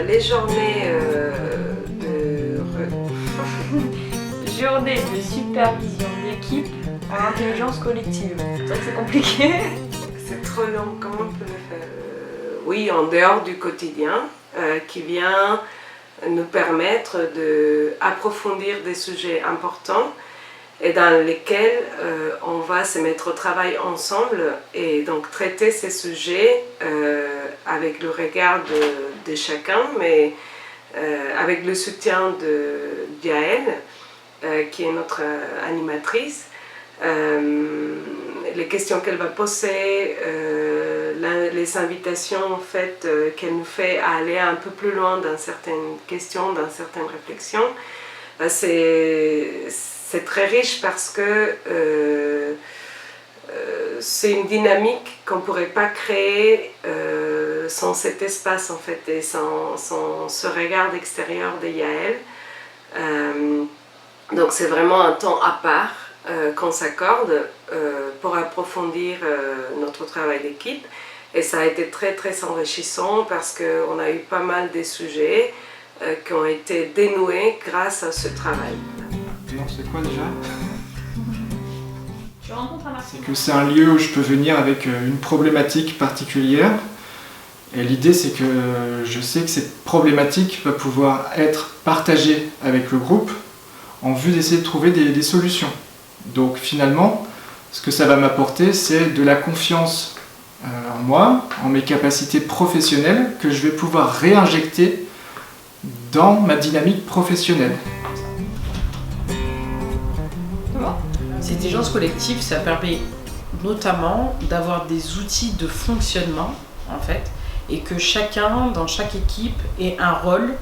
Les journées Journée de supervision d'équipe en intelligence collective. C'est vrai que c'est compliqué. C'est trop long, comment on peut le faire Oui, en dehors du quotidien, qui vient nous permettre d'approfondir des sujets importants et dans lesquels on va se mettre au travail ensemble et donc traiter ces sujets avec le regard de chacun, mais avec le soutien de Yael, qui est notre animatrice. Les questions qu'elle va poser, les invitations en fait, qu'elle nous fait à aller un peu plus loin dans certaines questions, dans certaines réflexions, c'est très riche parce que c'est une dynamique qu'on ne pourrait pas créer sans cet espace en fait, et sans ce regard extérieur de Yael. Donc c'est vraiment un temps à part qu'on s'accorde pour approfondir notre travail d'équipe. Et ça a été très très enrichissant parce qu'on a eu pas mal de sujets qui ont été dénoués grâce à ce travail. Non, c'est quoi déjà? Tu rencontres un artiste. C'est que c'est un lieu où je peux venir avec une problématique particulière. Et l'idée, c'est que je sais que cette problématique va pouvoir être partagée avec le groupe en vue d'essayer de trouver des solutions. Donc finalement, ce que ça va m'apporter, c'est de la confiance en moi, en mes capacités professionnelles, que je vais pouvoir réinjecter dans ma dynamique professionnelle. Cette intelligence collective, ça permet notamment d'avoir des outils de fonctionnement, en fait, et que chacun, dans chaque équipe, ait un rôle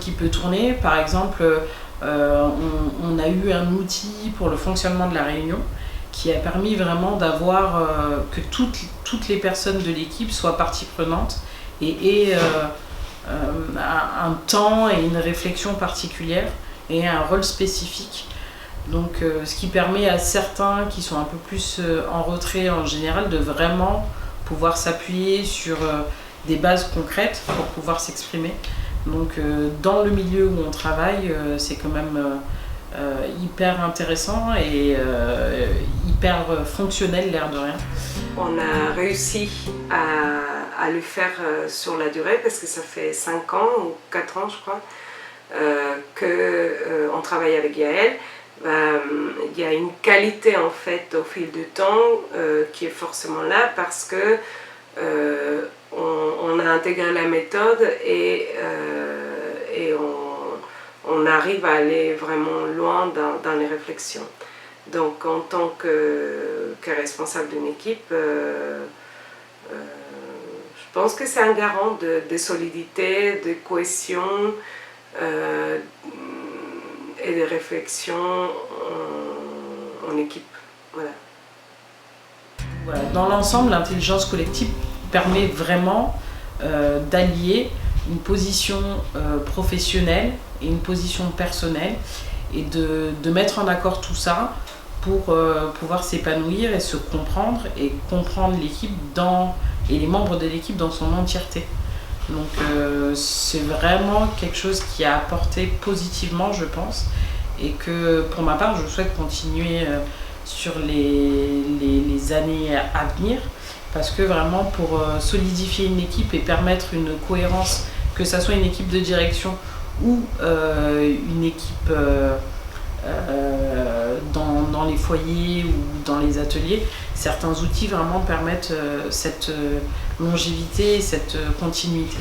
qui peut tourner. Par exemple, on a eu un outil pour le fonctionnement de la réunion qui a permis vraiment d'avoir que toutes les personnes de l'équipe soient partie prenante et aient un temps et une réflexion particulière et un rôle spécifique. Donc ce qui permet à certains qui sont un peu plus en retrait en général de vraiment pouvoir s'appuyer sur des bases concrètes pour pouvoir s'exprimer. Donc dans le milieu où on travaille, c'est quand même hyper intéressant et hyper fonctionnel, l'air de rien. On a réussi à le faire sur la durée parce que ça fait 5 ans ou 4 ans je crois qu'on travaille avec Yael. Il y a une qualité en fait au fil du temps qui est forcément là parce que on a intégré la méthode et on arrive à aller vraiment loin dans les réflexions. Donc en tant que responsable d'une équipe, je pense que c'est un garant de solidité, de cohésion et de réflexion en équipe. Voilà. Voilà. Dans l'ensemble, l'intelligence collective permet vraiment d'allier une position professionnelle et une position personnelle et de mettre en accord tout ça pour pouvoir s'épanouir et se comprendre et comprendre l'équipe et les membres de l'équipe dans son entièreté. Donc c'est vraiment quelque chose qui a apporté positivement, je pense, et que pour ma part, je souhaite continuer sur les années à venir, parce que vraiment pour solidifier une équipe et permettre une cohérence, que ça soit une équipe de direction ou une équipe dans les foyers ou dans les ateliers, certains outils vraiment permettent cette longévité et cette continuité.